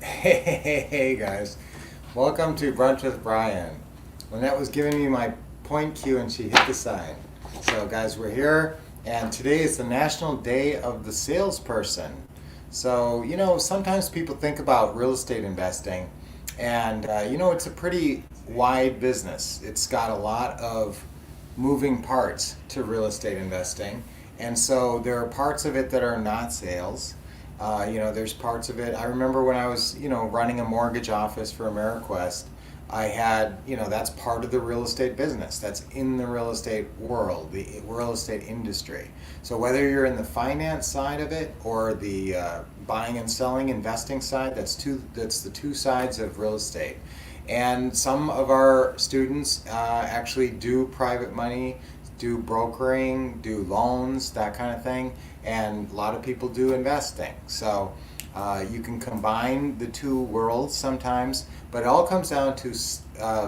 Hey guys, welcome to Brunch with Brian. Lynette was giving me my point cue and she hit the sign. So guys, we're here and today is the National Day of the Salesperson. So, sometimes people think about real estate investing and, it's a pretty wide business. It's got a lot of moving parts to real estate investing. And so there are parts of it that are not sales. There's parts of it. I remember when I was, running a mortgage office for AmeriQuest, I had, that's part of the real estate business. That's in the real estate world, the real estate industry. So whether you're in the finance side of it or the buying and selling, investing side, that's the two sides of real estate. And some of our students actually do private money, do brokering, do loans, that kind of thing. And a lot of people do investing. So you can combine the two worlds sometimes, but it all comes down to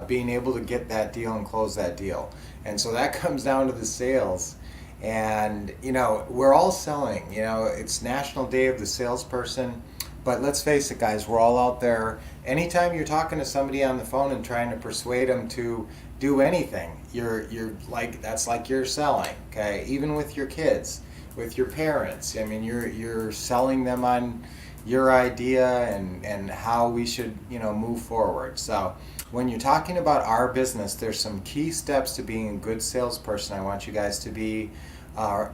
being able to get that deal and close that deal. And so that comes down to the sales. And, we're all selling. It's National Day of the Salesperson. But let's face it, guys, we're all out there. Anytime you're talking to somebody on the phone and trying to persuade them to do anything, you're like, that's like you're selling, okay? Even with your kids, with your parents. I mean, you're selling them on your idea and how we should, move forward. So when you're talking about our business, there's some key steps to being a good salesperson I want you guys to be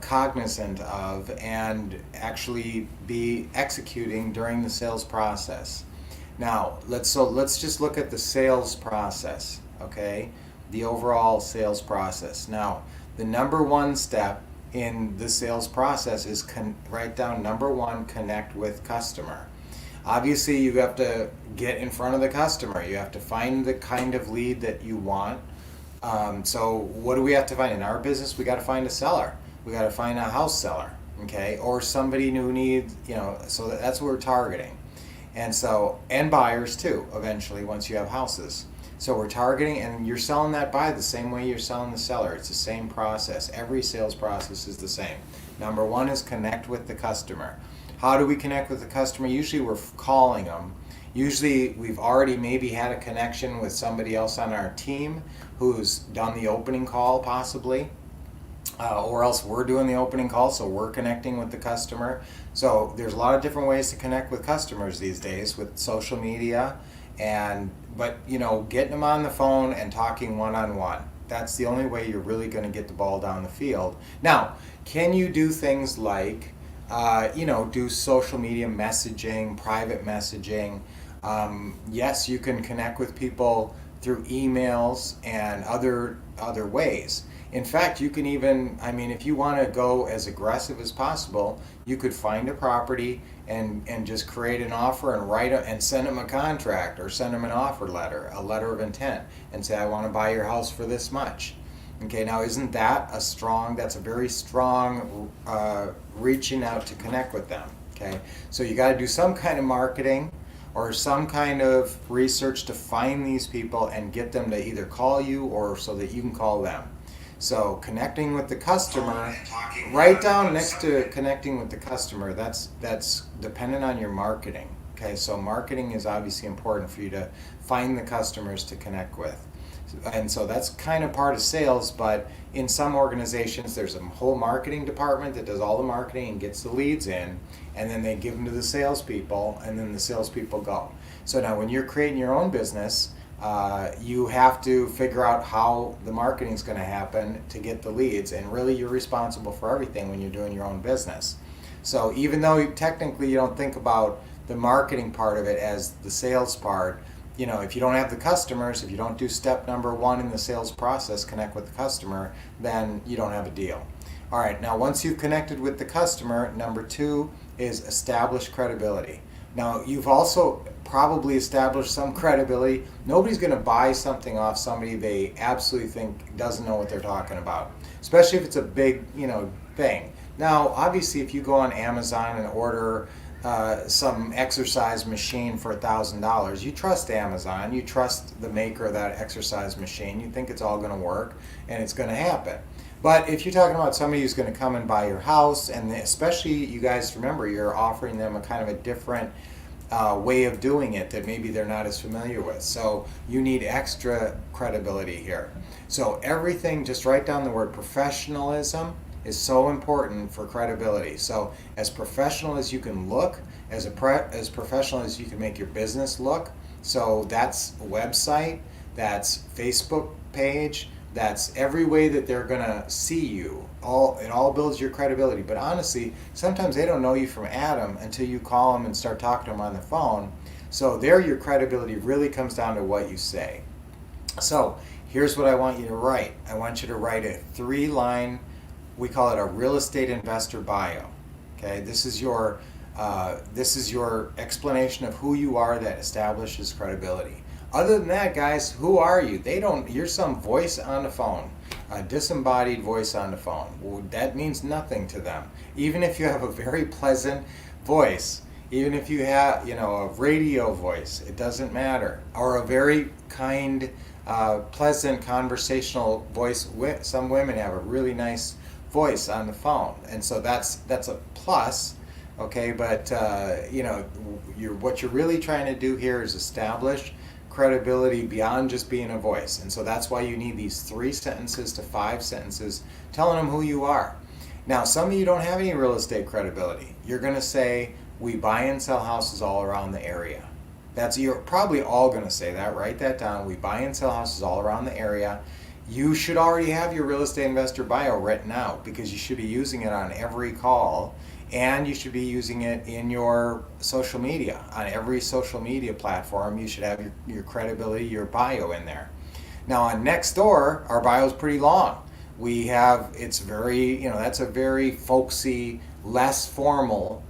cognizant of and actually be executing during the sales process. Now, let's just look at the sales process, okay? The overall sales process. Now, the number one step in the sales process is write down number one, connect with customer. Obviously, you have to get in front of the customer. You have to find the kind of lead that you want. So what do we have to find? In our business, we got to find a seller. We got to find a house seller, okay? Or somebody who needs, so that's what we're targeting. And buyers too, eventually, once you have houses. So we're targeting, and you're selling that buy the same way you're selling the seller. It's the same process. Every sales process is the same. Number one is connect with the customer. How do we connect with the customer? Usually we're calling them. Usually we've already maybe had a connection with somebody else on our team who's done the opening call possibly. Or else we're doing the opening call, so we're connecting with the customer. So there's a lot of different ways to connect with customers these days with social media, but getting them on the phone and talking one-on-one. That's the only way you're really going to get the ball down the field. Now, can you do things like, do social media messaging, private messaging? Yes, you can connect with people through emails and other ways. In fact, you can even, if you want to go as aggressive as possible, you could find a property and just create an offer and send them a contract or send them an offer letter, a letter of intent, and say, I want to buy your house for this much. Okay, now isn't that that's a very strong reaching out to connect with them, okay? So you got to do some kind of marketing or some kind of research to find these people and get them to either call you or so that you can call them. So connecting with the customer, right down next to connecting with the customer, that's dependent on your marketing. Okay, so marketing is obviously important for you to find the customers to connect with. And so that's kind of part of sales, but in some organizations there's a whole marketing department that does all the marketing and gets the leads in, and then they give them to the salespeople, and then the salespeople go. So now when you're creating your own business, you have to figure out how the marketing is going to happen to get the leads, and really you're responsible for everything when you're doing your own business. So even though technically you don't think about the marketing part of it as the sales part, if you don't have the customers, if you don't do step number one in the sales process, connect with the customer, then you don't have a deal. All right, now once you've connected with the customer, number two is establish credibility. Now, you've also probably established some credibility. Nobody's going to buy something off somebody they absolutely think doesn't know what they're talking about, especially if it's a big, thing. Now, obviously, if you go on Amazon and order some exercise machine for $1,000, you trust Amazon, you trust the maker of that exercise machine, you think it's all going to work and it's going to happen. But if you're talking about somebody who's going to come and buy your house, and especially you guys remember you're offering them a kind of a different way of doing it that maybe they're not as familiar with. So you need extra credibility here. So everything, just write down the word professionalism is so important for credibility. So as professional as you can look, as professional as you can make your business look. So that's a website, that's Facebook page, that's every way that they're gonna see you. It all builds your credibility. But honestly, sometimes they don't know you from Adam until you call them and start talking to them on the phone. So there, your credibility really comes down to what you say. So here's what I want you to write. I want you to write a 3-line, we call it a real estate investor bio. Okay, this is your explanation of who you are that establishes credibility. Other than that, guys, who are you? You're some voice on the phone, a disembodied voice on the phone. Well, that means nothing to them. Even if you have a very pleasant voice, even if you have, a radio voice, it doesn't matter. Or a very kind, pleasant conversational voice. Some women have a really nice voice on the phone, and so that's a plus. Okay, but what you're really trying to do here is establish credibility beyond just being a voice. And so that's why you need these 3 sentences to 5 sentences telling them who you are. Now, some of you don't have any real estate credibility. You're going to say, we buy and sell houses all around the area. You're probably all going to say that. Write that down. We buy and sell houses all around the area. You should already have your real estate investor bio written out, because you should be using it on every call. And you should be using it in your social media. On every social media platform, you should have your credibility, your bio in there. Now on Nextdoor, our bio is pretty long. It's very, that's a very folksy, less formal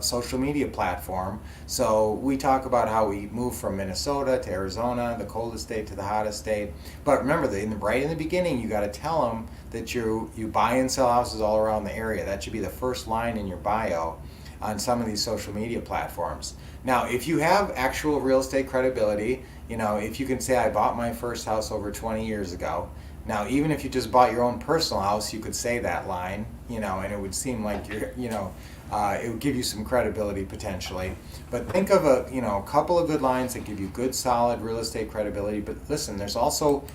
social media platform. So we talk about how we move from Minnesota to Arizona, the coldest state to the hottest state. But remember, right in the beginning, you got to tell them that you buy and sell houses all around the area. That should be the first line in your bio on some of these social media platforms. Now, if you have actual real estate credibility, if you can say, I bought my first house over 20 years ago. Now, even if you just bought your own personal house, you could say that line, and it would seem like it would give you some credibility potentially. But think of a couple of good lines that give you good, solid real estate credibility. But listen, there's also,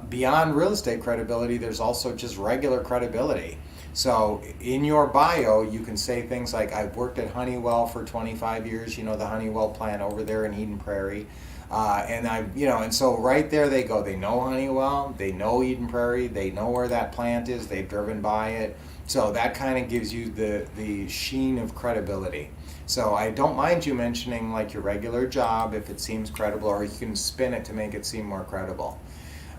beyond real estate credibility, there's also just regular credibility. So in your bio, you can say things like, I've worked at Honeywell for 25 years, the Honeywell plant over there in Eden Prairie. And so right there they go. They know Honeywell, they know Eden Prairie, they know where that plant is, they've driven by it. So that kind of gives you the sheen of credibility. So I don't mind you mentioning like your regular job if it seems credible, or you can spin it to make it seem more credible.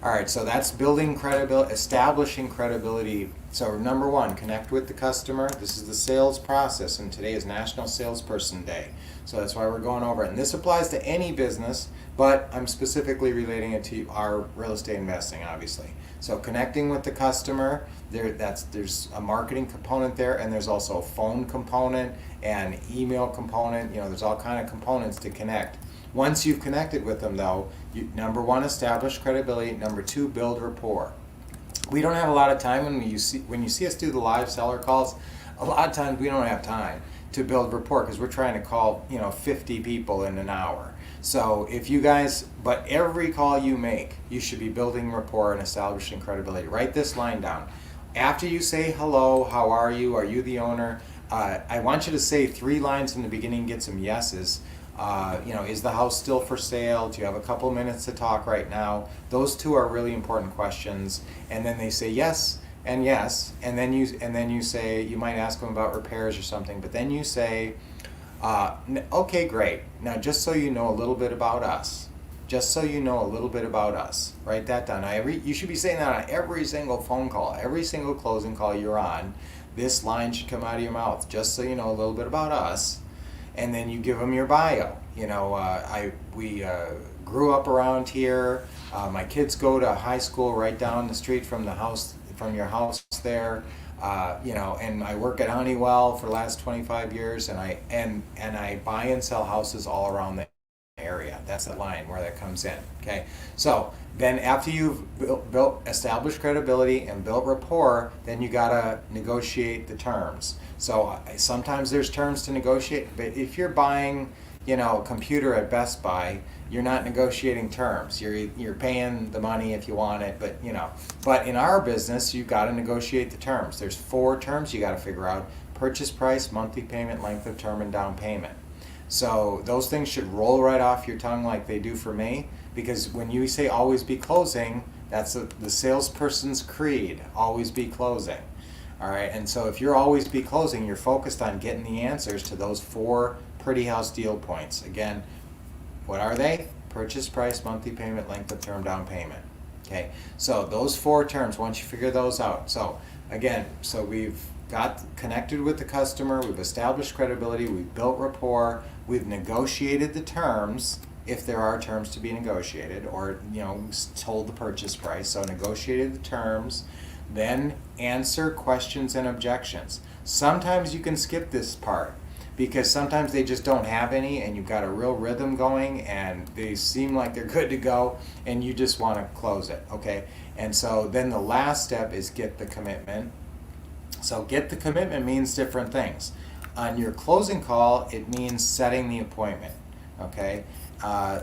All right, so that's building credibility, establishing credibility. So number 1, connect with the customer. This is the sales process, and today is National Salesperson Day. So that's why we're going over it. And this applies to any business, but I'm specifically relating it to our real estate investing, obviously. So connecting with the customer, there's a marketing component there, and there's also a phone component and email component. There's all kind of components to connect. Once you've connected with them, though, number 1, establish credibility. Number 2, build rapport. We don't have a lot of time when you see us do the live seller calls. A lot of times we don't have time to build rapport because we're trying to call 50 people in an hour. So but every call you make, you should be building rapport and establishing credibility. Write this line down. After you say hello, how are you the owner? I want you to say 3 lines in the beginning, get some yeses. Is the house still for sale? Do you have a couple minutes to talk right now? Those 2 are really important questions. And then they say yes and yes, and then you say, you might ask them about repairs or something, but then you say, okay, great. Now, just so you know a little bit about us. Write that down. You should be saying that on every single phone call, every single closing call you're on. This line should come out of your mouth, just so you know a little bit about us. And then you give them your bio. We grew up around here. My kids go to high school right down the street from your house there. And I work at Honeywell for the last 25 years, and I buy and sell houses all around the area. That's the line where that comes in. Okay. So then after you've established credibility and built rapport, then you gotta negotiate the terms. So sometimes there's terms to negotiate, but if you're buying a computer at Best Buy, you're not negotiating terms. You're paying the money if you want it, but in our business, you've got to negotiate the terms. There's 4 terms you got to figure out: purchase price, monthly payment, length of term, and down payment. So those things should roll right off your tongue like they do for me, because when you say always be closing, that's the salesperson's creed: always be closing. All right, and so if you're always be closing, you're focused on getting the answers to those 4 pretty house deal points. Again, what are they? Purchase price, monthly payment, length of term, down payment. Okay, so those 4 terms, once you figure those out. So again, we've got connected with the customer, we've established credibility, we've built rapport, we've negotiated the terms, if there are terms to be negotiated, or told the purchase price. So negotiated the terms, then answer questions and objections. Sometimes you can skip this part, because sometimes they just don't have any, and you've got a real rhythm going and they seem like they're good to go, and you just want to close it. Okay, and so then the last step is get the commitment. So get the commitment means different things. On your closing call, it means setting the appointment. Okay,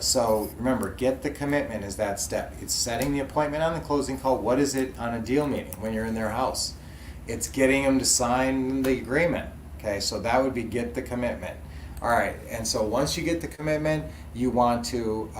so remember, get the commitment is that step. It's setting the appointment on the closing call. What is it on a deal meeting when you're in their house? It's getting them to sign the agreement. Okay, so that would be get the commitment. All right, and so once you get the commitment, you want to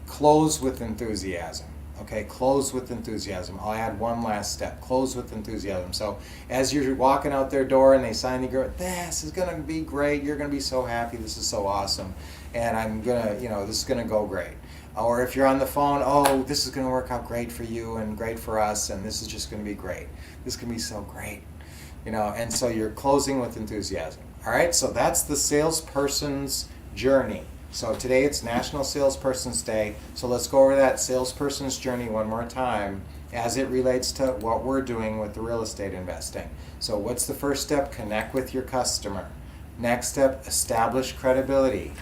close with enthusiasm. Okay, close with enthusiasm. I'll add one last step: close with enthusiasm. So as you're walking out their door and they sign the agreement, this is going to be great. You're going to be so happy. This is so awesome, and I'm gonna, this is going to go great. Or if you're on the phone, oh, this is going to work out great for you and great for us, and this is just going to be great. This can be so great. And so you're closing with enthusiasm. All right, so that's the salesperson's journey. So today it's National Salesperson's Day. So let's go over that salesperson's journey one more time as it relates to what we're doing with the real estate investing. So what's the first step? Connect with your customer. Next step, establish credibility.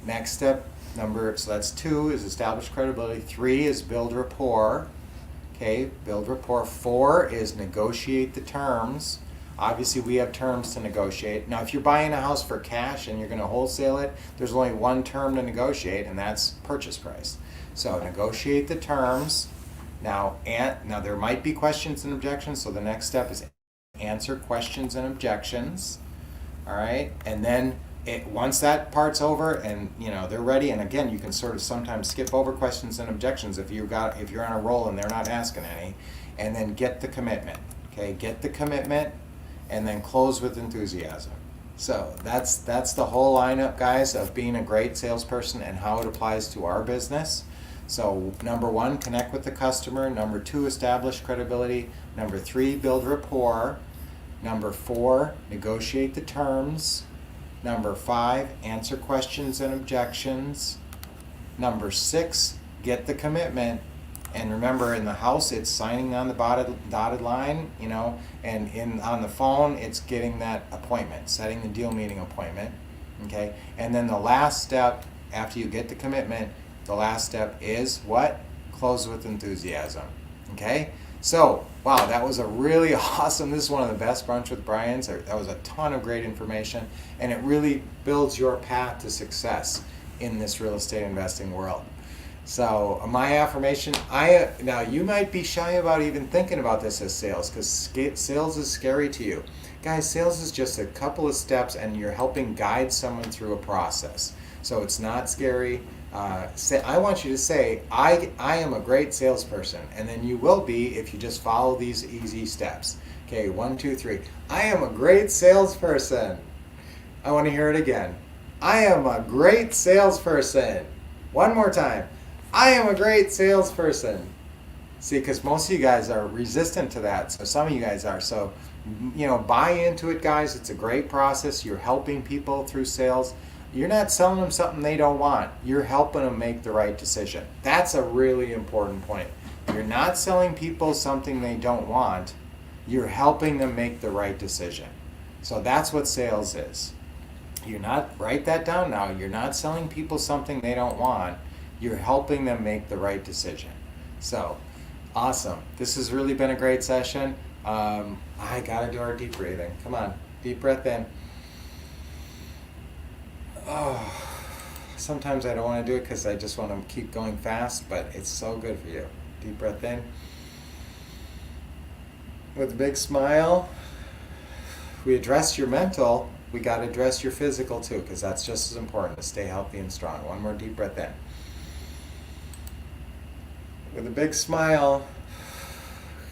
Next step, so that's 2 is establish credibility. 3 is build rapport. Okay, build rapport. 4 is negotiate the terms. Obviously, we have terms to negotiate. Now, if you're buying a house for cash and you're going to wholesale it, there's only one term to negotiate, and that's purchase price. So negotiate the terms. Now there might be questions and objections, so the next step is answer questions and objections. All right, and then once that part's over and they're ready, and again, you can sort of sometimes skip over questions and objections if you're on a roll and they're not asking any, and then get the commitment. Okay, get the commitment, and then close with enthusiasm. So that's the whole lineup, guys, of being a great salesperson and how it applies to our business. So number 1, connect with the customer. Number 2, establish credibility. Number 3, build rapport. Number 4, negotiate the terms. Number 5, answer questions and objections. Number 6, get the commitment. And remember, in the house, it's signing on the dotted line, and on the phone, it's getting that appointment, setting the deal meeting appointment, okay? And then the last step, after you get the commitment, the last step is what? Close with enthusiasm, okay? So, wow, that was a really awesome, this is one of the best Brunch with Brian's. That was a ton of great information, and it really builds your path to success in this real estate investing world. So my affirmation, now you might be shy about even thinking about this as sales, because sales is scary to you. Guys, sales is just a couple of steps and you're helping guide someone through a process. So it's not scary. I want you to say, I am a great salesperson, and then you will be if you just follow these easy steps. Okay, 1, 2, 3. I am a great salesperson. I want to hear it again. I am a great salesperson. One more time. I am a great salesperson. See, because most of you guys are resistant to that. So some of you guys are. So, buy into it, guys. It's a great process. You're helping people through sales. You're not selling them something they don't want. You're helping them make the right decision. That's a really important point. You're not selling people something they don't want. You're helping them make the right decision. So that's what sales is. Write that down now. You're not selling people something they don't want. You're helping them make the right decision. So, awesome. This has really been a great session. I gotta do our deep breathing. Come on, deep breath in. Oh, sometimes I don't want to do it because I just want to keep going fast, but it's so good for you. Deep breath in. With a big smile, we address your mental, we got to address your physical too, because that's just as important to stay healthy and strong. One more deep breath in. With a big smile,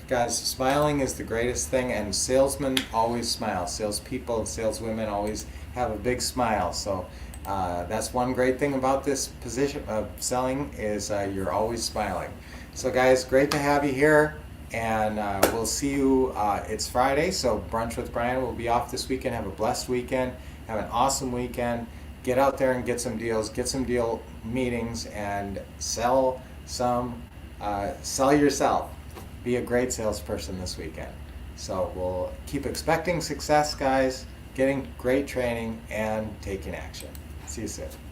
guys, smiling is the greatest thing, and salesmen always smile. Salespeople and saleswomen always have a big smile. So that's one great thing about this position of selling is you're always smiling. So guys, great to have you here, and we'll see you. It's Friday, so Brunch with Brian will be off this weekend. Have a blessed weekend. Have an awesome weekend. Get out there and get some deals. Get some deal meetings and sell some. Sell yourself. Be a great salesperson this weekend. So we'll keep expecting success, guys, getting great training, and taking action. See you soon.